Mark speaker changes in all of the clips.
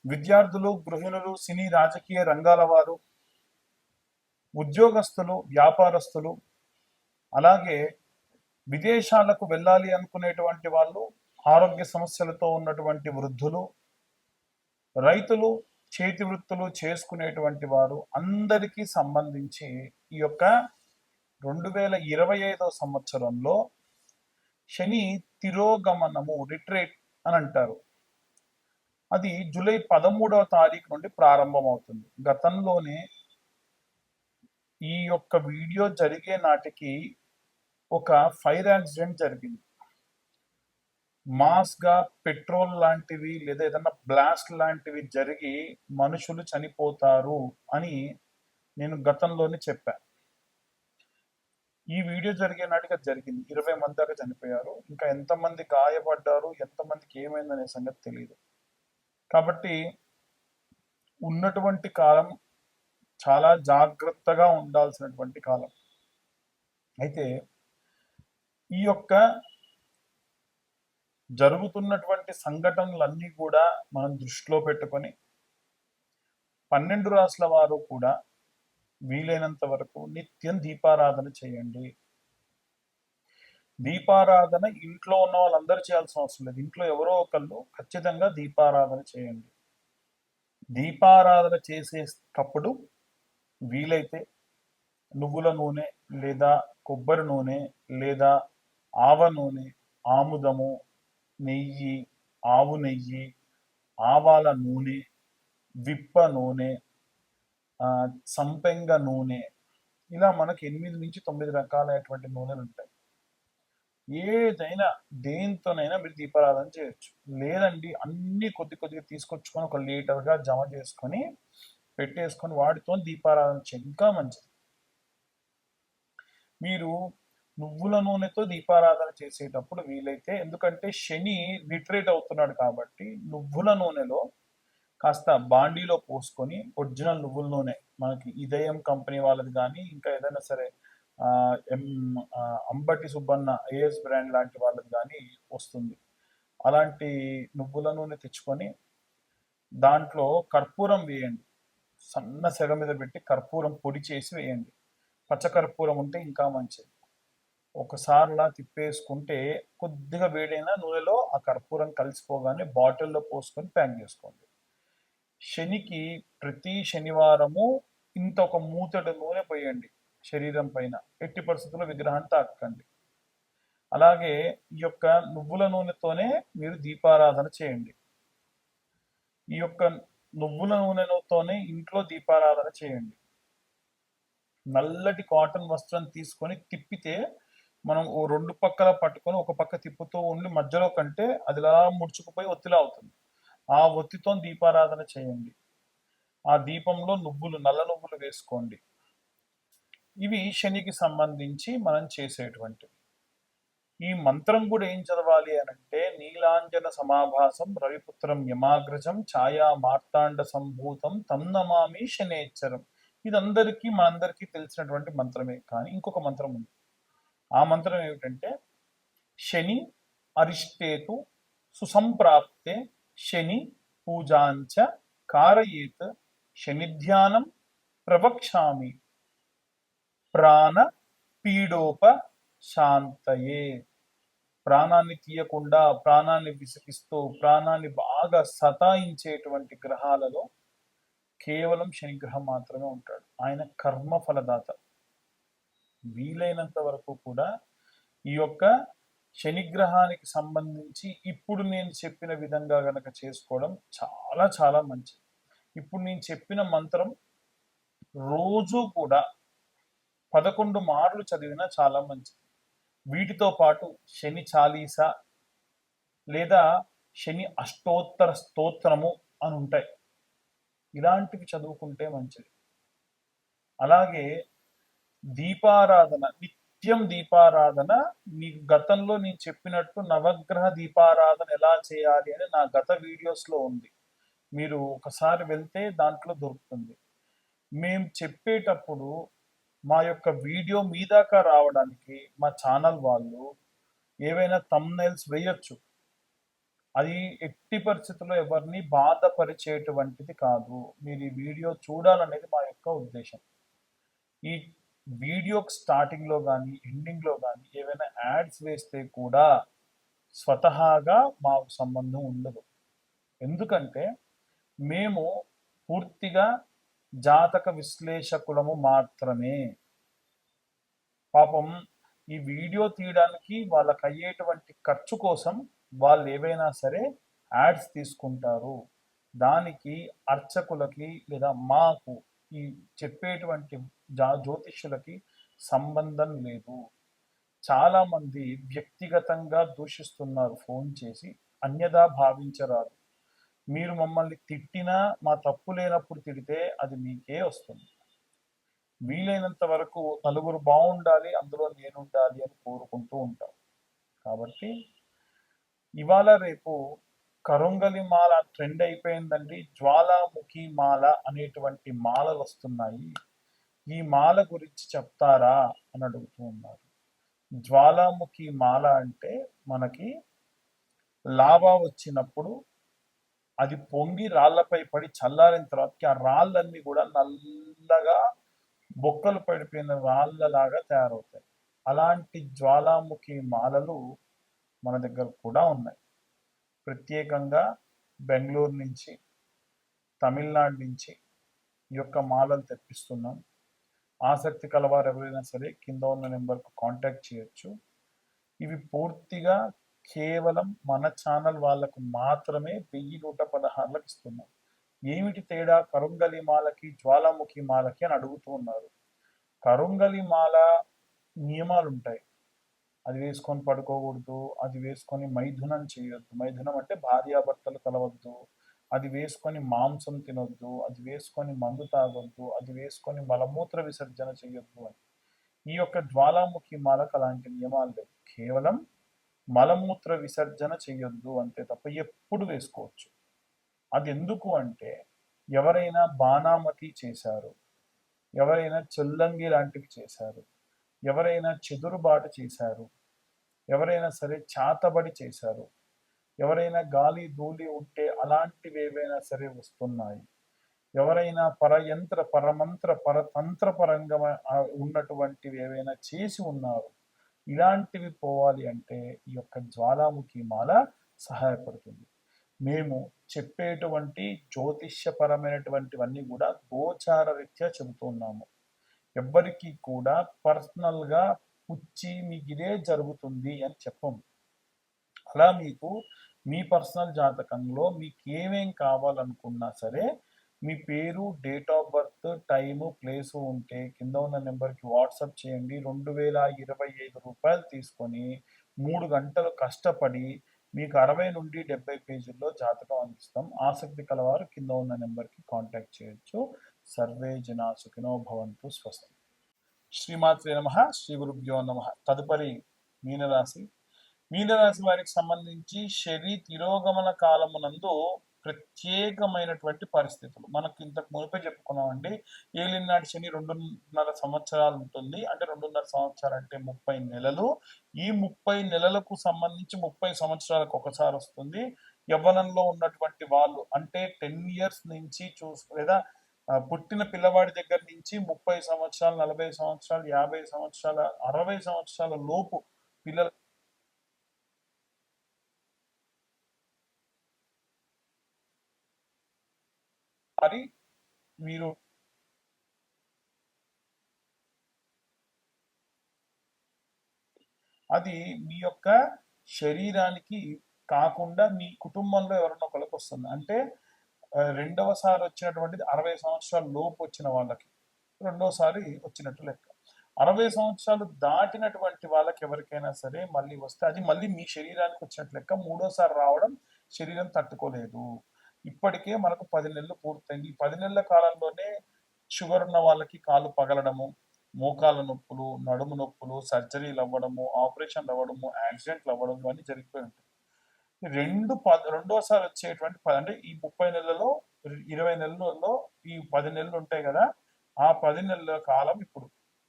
Speaker 1: విద్యార్థులు, గృహిణులు, సినీ రాజకీయ రంగాల వారు, ఉద్యోగస్తులు, వ్యాపారస్తులు, అలాగే విదేశాలకు వెళ్ళాలి అనుకునేటువంటి వాళ్ళు, ఆరోగ్య సమస్యలతో ఉన్నటువంటి వృద్ధులు, రైతులు, చేతి వృత్తులు చేసుకునేటువంటి వారు అందరికీ సంబంధించి ఈ యొక్క 2025 సంవత్సరంలో శని తిరోగమనము రిట్రేట్ అని అంటారు. అది జూలై 13వ తారీఖు నుండి ప్రారంభమవుతుంది. గతంలోనే ఈ యొక్క వీడియో జరిగే నాటికి ఒక ఫైర్ యాక్సిడెంట్ జరిగింది. మాస్గా పెట్రోల్ లాంటివి లేదా ఏదన్నా బ్లాస్ట్ లాంటివి జరిగి మనుషులు చనిపోతారు అని నేను గతంలోనే చెప్పాను. ఈ వీడియో జరిగే నాటికి అది జరిగింది. 20 మంది దాకా చనిపోయారు. ఇంకా ఎంతమంది గాయపడ్డారు, ఎంతమందికి ఏమైందనే సంగతి తెలియదు. కాబట్టి ఉన్నటువంటి కాలం చాలా జాగ్రత్తగా ఉండాల్సినటువంటి కాలం. అయితే ఈ యొక్క జరుగుతున్నటువంటి సంఘటనలన్నీ కూడా మనం దృష్టిలో పెట్టుకొని 12 రాసుల వారు కూడా వీలైనంత వరకు నిత్యం దీపారాధన చేయండి. దీపారాధన ఇంట్లో ఉన్న వాళ్ళందరూ చేయాల్సిన అవసరం లేదు. ఇంట్లో ఎవరో ఒకళ్ళు ఖచ్చితంగా దీపారాధన చేయండి. దీపారాధన చేసేటప్పుడు వీలైతే నువ్వుల నూనె లేదా కొబ్బరి నూనె లేదా ఆవ నూనె, ఆముదము, నెయ్యి, ఆవు నెయ్యి, ఆవాల నూనె, విప్ప నూనె, సంపెంగ నూనె, ఇలా మనకి 8 నుంచి 9 రకాలైనటువంటి నూనెలు ఉంటాయి. ఏదైనా దేంతోనైనా మీరు దీపారాధన చేయొచ్చు. లేదండి అన్ని కొద్ది కొద్దిగా తీసుకొచ్చుకొని ఒక లీటర్గా జమ చేసుకొని పెట్టేసుకొని వాటితో దీపారాధన చేయండి, ఇంకా మంచిది. మీరు నువ్వుల నూనెతో దీపారాధన చేసేటప్పుడు వీలైతే, ఎందుకంటే శని రిట్రేట్ అవుతున్నాడు కాబట్టి నువ్వుల నూనెలో కాస్త బాండీలో పోసుకొని ఒరిజినల్ నువ్వుల నూనె మనకి ఇదయం కంపెనీ వాళ్ళది కానీ ఇంకా ఏదైనా సరే అంబటి సుబ్బన్న ఏఎస్ బ్రాండ్ లాంటి వాళ్ళది కానీ వస్తుంది. అలాంటి నువ్వుల నూనె తెచ్చుకొని దాంట్లో కర్పూరం వేయండి. సన్న సెగ మీద పెట్టి కర్పూరం పొడి చేసి వేయండి. పచ్చకర్పూరం ఉంటే ఇంకా మంచిది. ఒకసారిలా తిప్పేసుకుంటే కొద్దిగా వేడైన నూనెలో ఆ కర్పూరం కలిసిపోగానే బాటిల్లో పోసుకొని ప్యాక్ చేసుకోండి. శనికి ప్రతి శనివారము ఇంత ఒక మూతడు నూనె పోయండి శరీరం పైన. ఎట్టి పరిస్థితుల్లో విగ్రహాన్ని తాకండి. అలాగే ఈ యొక్క నువ్వుల నూనెతోనే మీరు దీపారాధన చేయండి. ఈ యొక్క నువ్వుల నూనెతోనే ఇంట్లో దీపారాధన చేయండి. నల్లటి కాటన్ వస్త్రం తీసుకొని తిప్పితే మనం ఓ 2 పక్కల పట్టుకొని ఒక పక్క తిప్పుతూ ఉండి మధ్యలో కంటే అదిలా ముడుచుకుపోయి ఒత్తిలా అవుతుంది. ఆ ఒత్తితో దీపారాధన చేయండి. ఆ దీపంలో నువ్వులు, నల్ల నువ్వులు వేసుకోండి. ఇవి శనికి సంబంధించి మనం చేసేటువంటివి. ఈ మంత్రం కూడా ఏం చదవాలి అనంటే, నీలాంజన సమాభాసం రవిపుత్రం యమాగ్రజం ఛాయా మార్తాండ సంభూతం తం నమామి శనేశ్వరం. ఇదందరికీ మనందరికీ తెలిసినటువంటి మంత్రమే. కానీ ఇంకొక మంత్రం ఉంది. ఆ మంత్రం ఏమిటంటే, శని అరిష్టేతు సుసంప్రాప్తే శని పూజాంచ కారయేత్ శనిధ్యానం ప్రవక్ష్యామి ప్రాణ పీడోప శాంతయే. ప్రాణాన్ని తీయకుండా, ప్రాణాన్ని విసిగిస్తూ, ప్రాణాన్ని బాగా సతాయించేటువంటి గ్రహాలలో కేవలం శనిగ్రహం మాత్రమే ఉంటాడు. ఆయన కర్మ ఫలదాత. వీలైనంత వరకు కూడా ఈ యొక్క శనిగ్రహానికి సంబంధించి ఇప్పుడు నేను చెప్పిన విధంగా గనక చేసుకోవడం చాలా చాలా మంచిది. ఇప్పుడు నేను చెప్పిన మంత్రం రోజు కూడా 11 మార్లు చదివినా చాలా మంచిది. వీటితో పాటు శని చాలీసా లేదా శని అష్టోత్తర స్తోత్రము అని ఉంటాయి. ఇలాంటివి చదువుకుంటే మంచిది. అలాగే దీపారాధన, నిత్యం దీపారాధన. మీకు గతంలో నేను చెప్పినట్టు నవగ్రహ దీపారాధన ఎలా చేయాలి అని నా గత వీడియోస్లో ఉంది. మీరు ఒకసారి వెళ్తే దాంట్లో దొరుకుతుంది. మేము చెప్పేటప్పుడు మా యొక్క వీడియో మీ దాకా రావడానికి మా ఛానల్ వాళ్ళు ఏవైనా థంబ్నైల్స్ వేయొచ్చు. అది ఎట్టి పరిస్థితుల్లో ఎవరిని బాధపరిచేటువంటిది కాదు. మీరు ఈ వీడియో చూడాలనేది మా యొక్క ఉద్దేశం. ఈ వీడియోకి స్టార్టింగ్‌లో గాని, ఎండింగ్‌లో గాని ఏవైనా యాడ్స్ వేస్తే కూడా స్వతహాగా మాకు సంబంధం ఉండదు. ఎందుకంటే మేము పూర్తిగా జాతక విశ్లేషకులము మాత్రమే. పాపం ఈ వీడియో తీయడానికి వాళ్ళకయ్యేటువంటి ఖర్చు కోసం వాళ్ళు ఏవైనా సరే యాడ్స్ తీసుకుంటారు. దానికి అర్చకులకి లేదా మాకు ఈ చెప్పేటువంటి జ్యోతిష్యులకి సంబంధం లేదు. చాలామంది వ్యక్తిగతంగా దూషిస్తున్నారు ఫోన్ చేసి. అన్యథా భావించరాదు. మీరు మమ్మల్ని తిట్టినా మా తప్పు లేనప్పుడు తిడితే అది మీకే వస్తుంది. వీలైనంత వరకు నలుగురు బాగుండాలి, అందులో నేనుండాలి అని కోరుకుంటూ ఉంటాం. కాబట్టి ఇవాళ రేపు కరుంగలి మాల ట్రెండ్ అయిపోయిందండి. జ్వాలాముఖి మాల అనేటువంటి మాలలు వస్తున్నాయి. ఈ మాల గురించి చెప్తారా అని అడుగుతూ ఉన్నారు. జ్వాలాముఖి మాల అంటే మనకి లావా వచ్చినప్పుడు అది పొంగి రాళ్లపై పడి చల్లారిన తర్వాతకి ఆ రాళ్ళన్నీ కూడా నల్లగా బొక్కలు పడిపోయిన రాళ్ళలాగా తయారవుతాయి. అలాంటి జ్వాలాముఖి మాలలు మన దగ్గర కూడా ఉన్నాయి. ప్రత్యేకంగా బెంగళూరు నుంచి, తమిళనాడు నుంచి ఈ యొక్క మాలలు తెప్పిస్తున్నాం. ఆసక్తి కలవారు ఎవరైనా సరే కింద ఉన్న నెంబర్కు కాంటాక్ట్ చేయొచ్చు. ఇవి పూర్తిగా కేవలం మన ఛానల్ వాళ్ళకు మాత్రమే 1116లకు ఇస్తున్నాం. ఏమిటి తేడా కరుంగలి మాలకి జ్వాలాముఖి మాలకి అని అడుగుతూ ఉన్నారు. కరుంగలి మాల నియమాలు ఉంటాయి. అది వేసుకొని పడుకోకూడదు, అది వేసుకొని మైథునం చేయొద్దు. మైథునం అంటే భార్యాభర్తలు కలవద్దు. అది వేసుకొని మాంసం తినొద్దు, అది వేసుకొని మందు తాగొద్దు, అది వేసుకొని మలమూత్ర విసర్జన చేయొద్దు అని. ఈ యొక్క జ్వాలాముఖి మాలకు అలాంటి నియమాలు లేవు. కేవలం మలమూత్ర విసర్జన చేయొద్దు అంతే తప్ప ఎప్పుడు వేసుకోవచ్చు. అది ఎందుకు అంటే ఎవరైనా బాణామతి చేశారు, ఎవరైనా చెల్లంగి లాంటివి చేశారు, ఎవరైనా చెదురుబాటు చేశారు, ఎవరైనా సరే చాతబడి చేశారు, ఎవరైనా గాలి ధూళి ఉంటే అలాంటివి ఏవైనా సరే వస్తున్నాయి, ఎవరైనా పరయంత్ర పరమంత్ర పరతంత్ర పరంగా ఉన్నటువంటివి ఏవైనా చేసి ఉన్నారు, ఇలాంటివి పోవాలి అంటే ఈ యొక్క జ్వాలాముఖి మాల సహాయపడుతుంది. మేము చెప్పేటువంటి జ్యోతిష్యపరమైనటువంటివన్నీ కూడా గోచార రీత్యా చెబుతున్నాము. ఎవ్వరికి కూడా పర్సనల్గా పుచ్చి మీకు ఇదే జరుగుతుంది అని చెప్పము. అలా మీకు మీ పర్సనల్ జాతకంలో మీకు ఏమేం కావాలనుకున్నా సరే మీ పేరు, date of birth, time, place ఉంటే కింద ఉన్న నెంబర్కి వాట్సాప్ చేయండి. 2025 రూపాయలు తీసుకొని 3 గంటలు కష్టపడి మీకు 60 నుండి 70 పేజీల్లో జాతకం అందిస్తాం. ఆసక్తి కలవారు కింద ఉన్న నెంబర్కి కాంటాక్ట్ చేయొచ్చు. సర్వే జనా సుఖినో భవంతు. స్వస్తి. శ్రీమాత్రే నమః. శ్రీ గురుభ్యో నమః. తదుపరి మీనరాశి. మీనరాశి వారికి సంబంధించి శని తిరోగమన కాలమునందు ప్రత్యేకమైనటువంటి పరిస్థితులు మనకు ఇంతకు మునిపే చెప్పుకున్నామండి. ఏలినాటి శని 2.5 సంవత్సరాలు ఉంటుంది. అంటే 2.5 సంవత్సరాలు అంటే 30 నెలలు. ఈ 30 నెలలకు సంబంధించి 30 సంవత్సరాలకు ఒకసారి వస్తుంది. యవ్వనంలో ఉన్నటువంటి వాళ్ళు అంటే 10 ఇయర్స్ నుంచి లేదా పుట్టిన పిల్లవాడి దగ్గర నుంచి 30 సంవత్సరాలు, 40 సంవత్సరాలు, 50 సంవత్సరాల, 60 సంవత్సరాల లోపు పిల్లలు మీరు అది మీ యొక్క శరీరానికి కాకుండా మీ కుటుంబంలో ఎవరన్నా ఒకరికి వస్తుంది. అంటే రెండవసారి వచ్చినటువంటిది 60 సంవత్సరాల లోపు వచ్చిన వాళ్ళకి రెండోసారి వచ్చినట్టు లెక్క. 60 సంవత్సరాలు దాటినటువంటి వాళ్ళకి ఎవరికైనా సరే మళ్ళీ వస్తే అది మళ్ళీ మీ శరీరానికి వచ్చినట్టు లెక్క. మూడోసారి రావడం శరీరం తట్టుకోలేదు. ఇప్పటికే మనకు 10 నెలలు పూర్తయింది. ఈ 10 నెలల కాలంలోనే షుగర్ ఉన్న వాళ్ళకి కాలు పగలడము, మోకాళ్ళ నొప్పులు, నడుము నొప్పులు, సర్జరీలు అవ్వడము, ఆపరేషన్లు అవ్వడము, యాక్సిడెంట్లు అవ్వడం ఇవన్నీ జరిగిపోయి ఉంటాయి. రెండోసారి వచ్చేటువంటి అంటే ఈ 30 నెలలలో 20 నెలలలో ఈ 10 నెలలు ఉంటాయి కదా, ఆ 10 నెలల కాలం ఇప్పుడు.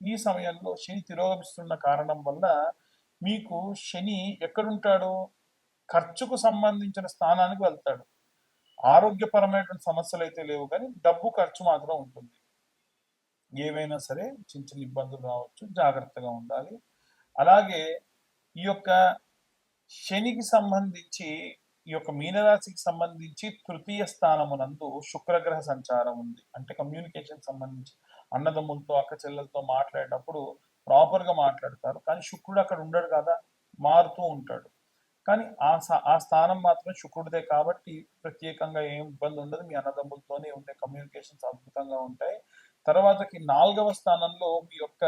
Speaker 1: ఈ సమయంలో శని తిరోగమిస్తున్న కారణం వల్ల మీకు శని ఎక్కడుంటాడు? ఖర్చుకు సంబంధించిన స్థానానికి వెళ్తాడు. ఆరోగ్యపరమైనటువంటి సమస్యలు అయితే లేవు, కానీ డబ్బు ఖర్చు మాత్రం ఉంటుంది. ఏవైనా సరే చిన్న చిన్న ఇబ్బందులు రావచ్చు, జాగ్రత్తగా ఉండాలి. అలాగే ఈ యొక్క శనికి సంబంధించి, ఈ యొక్క మీనరాశికి సంబంధించి తృతీయ స్థానమునందు శుక్రగ్రహ సంచారం ఉంది. అంటే కమ్యూనికేషన్ సంబంధించి అన్నదమ్ములతో, అక్క చెల్లెలతో మాట్లాడేటప్పుడు ప్రాపర్గా మాట్లాడతారు, కానీ శుక్రుడు అక్కడ ఉండడు కదా, మారుతూ ఉంటాడు. కానీ ఆ స్థానం మాత్రం శుక్రుడిదే కాబట్టి ప్రత్యేకంగా ఏం ఇబ్బంది ఉండదు. మీ అన్నదమ్ములతోనే ఉండే కమ్యూనికేషన్స్ అద్భుతంగా ఉంటాయి. తర్వాతకి 4వ స్థానంలో మీ యొక్క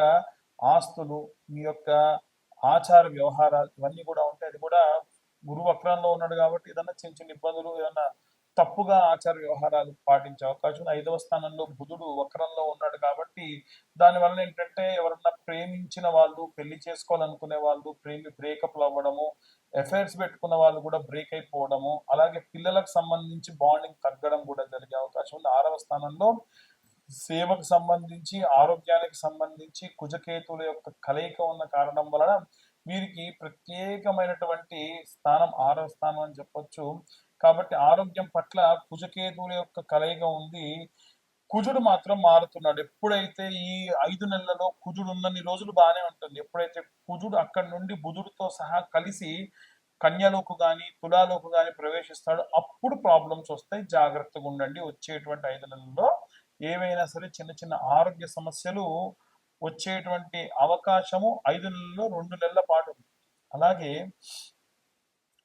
Speaker 1: ఆస్తులు, మీ యొక్క ఆచార వ్యవహారాలు ఇవన్నీ కూడా ఉంటాయి. అది కూడా గురువు వక్రంలో ఉన్నాడు కాబట్టి ఏదన్నా చిన్న చిన్న ఇబ్బందులు, ఏదన్నా తప్పుగా ఆచార వ్యవహారాలు పాటించే అవకాశం ఉంది. 5వ స్థానంలో బుధుడు వక్రంలో ఉన్నాడు కాబట్టి దానివల్ల ఏంటంటే ఎవరన్నా ప్రేమించిన వాళ్ళు, పెళ్లి చేసుకోవాలనుకునే వాళ్ళు బ్రేకప్లు అవ్వడము, ఎఫైర్స్ పెట్టుకున్న వాళ్ళు కూడా బ్రేక్ అయిపోవడము, అలాగే పిల్లలకు సంబంధించి బాండింగ్ తగ్గడం కూడా జరిగే అవకాశం ఉంది. 6వ స్థానంలో సేవకు సంబంధించి, ఆరోగ్యానికి సంబంధించి కుజకేతువుల యొక్క కలయిక ఉన్న కారణం వలన వీరికి ప్రత్యేకమైనటువంటి స్థానం 6వ స్థానం అని చెప్పొచ్చు. కాబట్టి ఆరోగ్యం పట్ల కుజకేతువుల యొక్క కలయిక ఉంది. కుజుడు మాత్రం మారుతున్నాడు. ఎప్పుడైతే ఈ 5 నెలలలో కుజుడు ఉన్నన్ని రోజులు బాగానే ఉంటుంది. ఎప్పుడైతే కుజుడు అక్కడి నుండి బుధుడితో సహా కలిసి కన్యలోకి కానీ తులాలోకి కానీ ప్రవేశిస్తాడు, అప్పుడు ప్రాబ్లమ్స్ వస్తాయి. జాగ్రత్తగా ఉండండి. వచ్చేటువంటి 5 నెలల్లో ఏవైనా సరే చిన్న చిన్న ఆరోగ్య సమస్యలు వచ్చేటువంటి అవకాశము 5 నెలల్లో 2 నెలల పాటు ఉంది. అలాగే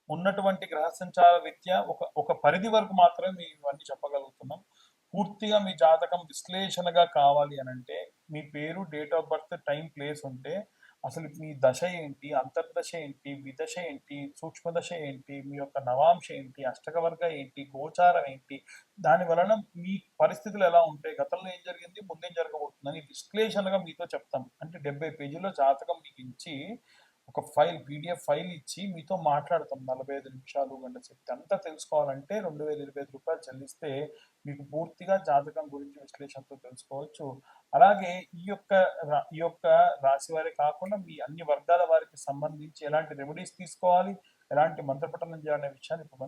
Speaker 1: ఉన్నటువంటి గ్రహ సంచార రీత్యా ఒక పరిధి వరకు మాత్రమే మేము ఇవన్నీ చెప్పగలుగుతున్నాం. పూర్తిగా మీ జాతకం విశ్లేషణగా కావాలి అని అంటే మీ పేరు, date of birth, time, place ఉంటే అసలు మీ దశ ఏంటి, అంతర్దశ ఏంటి, విదశ ఏంటి, సూక్ష్మదశ ఏంటి, మీ యొక్క నవాంశ ఏంటి, అష్టకవర్గ ఏంటి, గోచారం ఏంటి, దాని వలన మీ పరిస్థితులు ఎలా ఉంటాయి, గతంలో ఏం జరిగింది, ముందేం జరగబోతుందని విశ్లేషణగా మీతో చెప్తాం. అంటే 70 పేజీల్లో జాతకం మీకు ఇచ్చి ఒక పీడిఎఫ్ ఫైల్ ఇచ్చి మీతో మాట్లాడతాం 45 నిమిషాలు, గంట సేపు. అంతా తెలుసుకోవాలంటే 2025 రూపాయలు చెల్లిస్తే మీకు పూర్తిగా జాతకం గురించి విశ్లేషణతో తెలుసుకోవచ్చు. అలాగే ఈ యొక్క రాశి వారే కాకుండా మీ అన్ని వర్గాల వారికి సంబంధించి ఎలాంటి రెమెడీస్ తీసుకోవాలి, ఎలాంటి మంత్రపఠనం చేయాలనే విషయాన్ని ఇప్పుడు